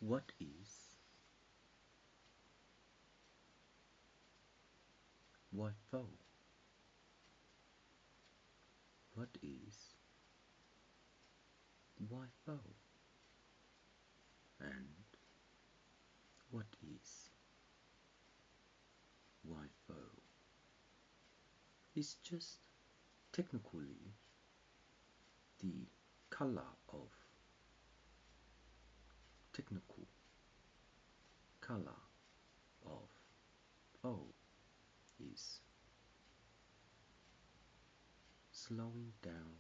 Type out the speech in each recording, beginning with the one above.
What is Wi-Fi? What is Wi-Fi? And what is Wi-Fi? It's just technically the color of technical color of O is slowing down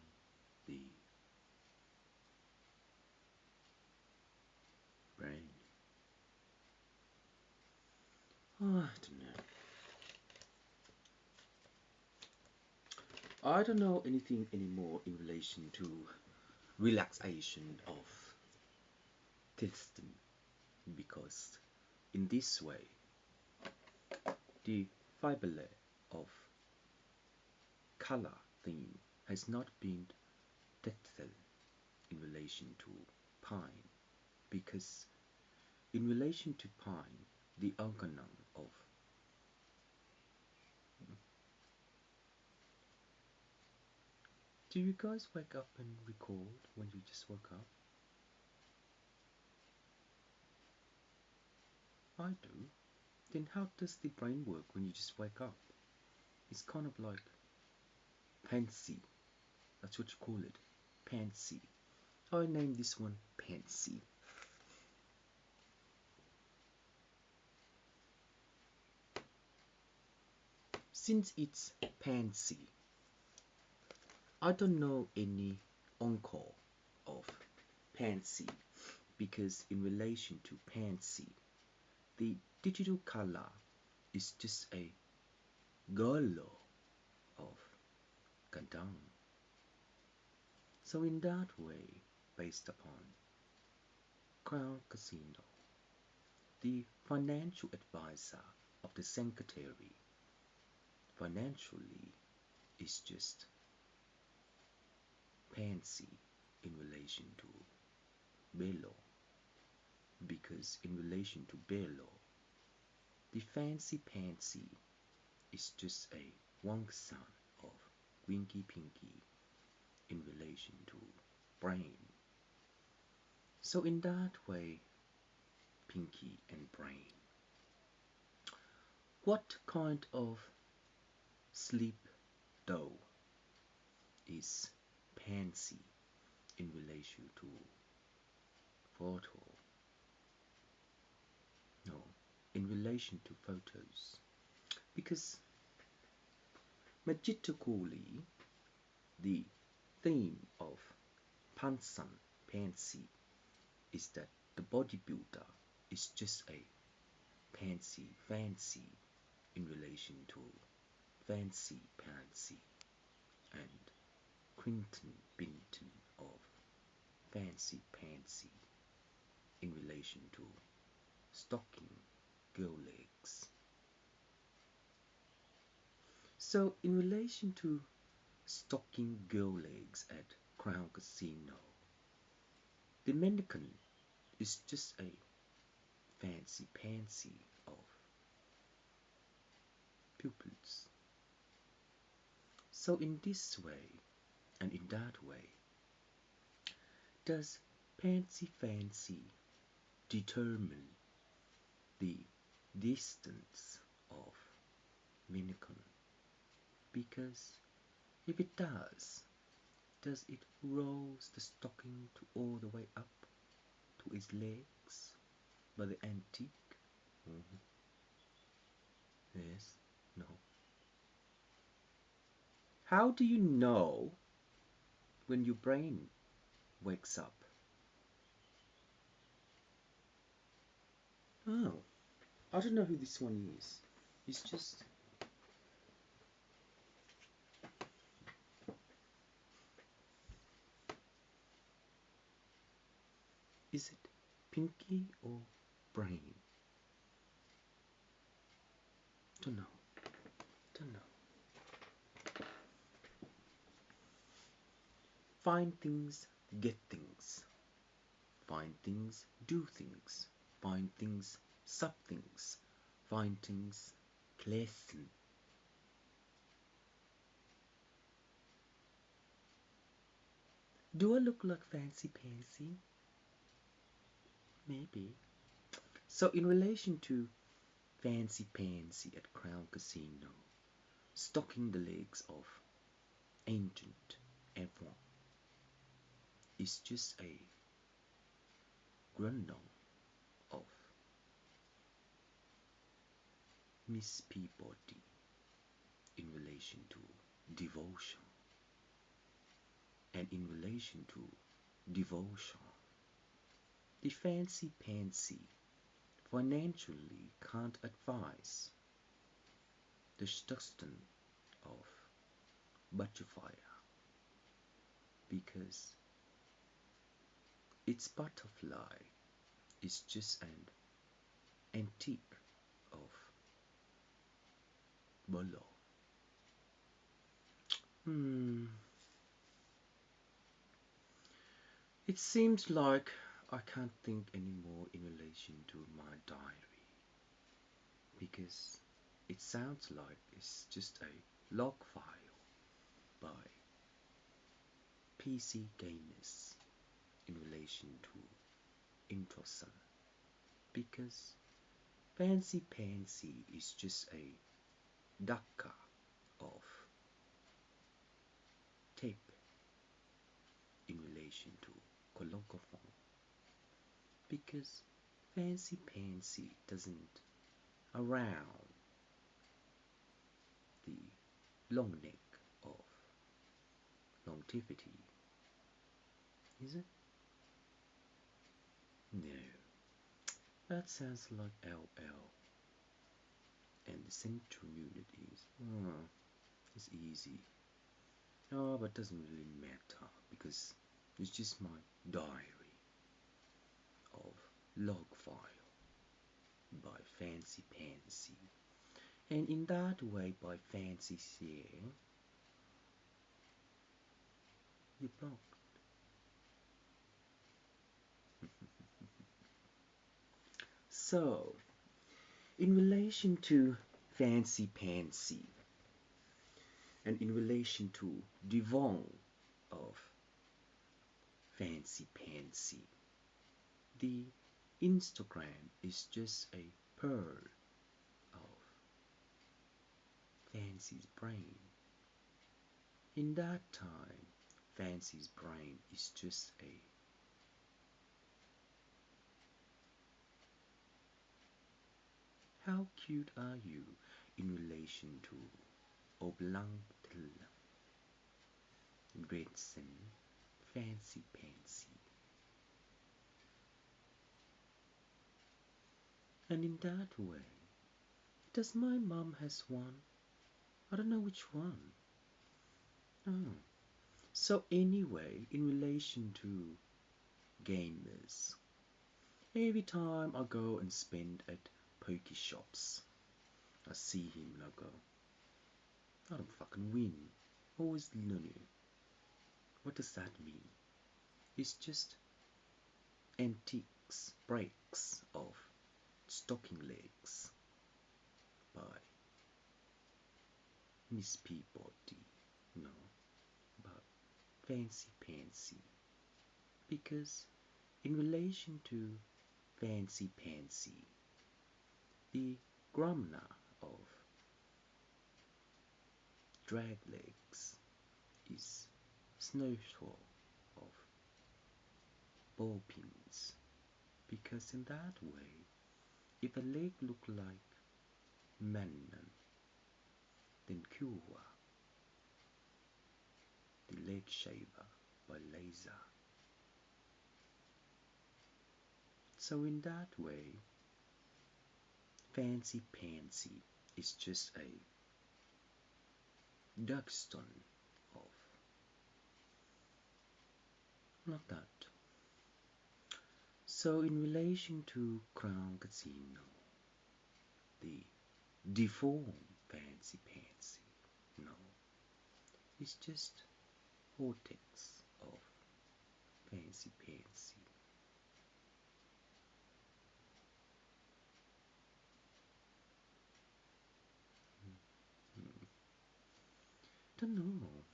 the brain. I don't know. I don't know anything anymore in relation to relaxation of testing, because in this way the fibre of color theme has not been tested in relation to pine, because in relation to pine the organon of do you guys wake up and record when you just woke up? I do. Then how does the brain work when you just wake up? It's kind of like Pansy. That's what you call it. Pansy. I named this one Pansy. Since it's Pansy, I don't know any encore of Pansy, because in relation to Pansy, the digital color is just a golo of Gandang. So in that way, based upon Crown Casino, the financial advisor of the secretary financially is just Pansy in relation to Belo, because in relation to Belo, the Fancy Pansy is just a one son of Winky Pinky in relation to Brain. So in that way, Pinky and Brain. What kind of sleep though is Pansy in relation to photo? No, in relation to photos, because magically the theme of Pansan Pansy is that the bodybuilder is just a pansy fancy in relation to Fancy Pansy, and Quinton Binton of Fancy Pansy in relation to stocking girl legs. So in relation to stocking girl legs at Crown Casino, the mannequin is just a fancy pansy of pupils. So in this way and in that way, does Pansy Fancy determine the distance of mannequin? Because if it does it rolls the stocking to all the way up to its legs by the antique? Yes, no. How do you know when your brain wakes up? Oh, I don't know who this one is. It's just is it Pinky or Brain? Don't know. Don't know. Find things, get things. find things, do things, find things, sub things, find things, pleasant. Do I look like Fancy Pansy? Maybe. So in relation to Fancy Pansy at Crown Casino, stalking the legs of ancient Avon is just a grundle of Miss Peabody in relation to devotion. And in relation to devotion, the Fancy Pansy financially can't advise the Stuxton of Butterfly because its butterfly is just an antique of Bolo. It seems like I can't think anymore in relation to my diary because it sounds like it's just a log file by PC gamers in relation to Introsun because Fancy Pansy is just a dakka of tape in relation to collocaphone because Fancy Pansy doesn't around the long neck of longevity, is it? No, that sounds like LL, and the central unit is easy. No, but it doesn't really matter because it's just my diary of log file by Fancy Pansy, and in that way, by Fancy saying, you blocked. So, in relation to Fancy Pansy, and in relation to Devon of Fancy Pansy, the Instagram is just a pearl of Fancy's brain. In that time, Fancy's brain is just a how cute are you in relation to Oblongtel, Redson, Fancy Pansy. And in that way, does my mom has one? I don't know which one. Oh. So anyway, in relation to gamers, every time I go and spend at poke shops, I see him and I go, I don't fucking win. Always Lunu. What does that mean? It's just antiques, breaks of stocking legs by Miss Peabody, no, but Fancy Pansy. Because in relation to Fancy Pansy, the grammar of drag legs is snowfall of ball pins. Because in that way, if a leg look like Mannen, then Kuwa, the leg shaver by laser. So in that way, Fancy Pansy is just a Duxton of not that. So in relation to Crown Casino, the deformed Fancy Pansy, no, it's just Whatekse of Fancy Pansy. don't know.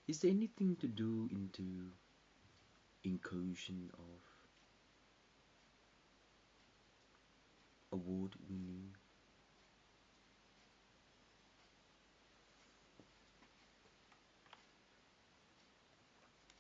Is there anything to do into inclusion of award-winning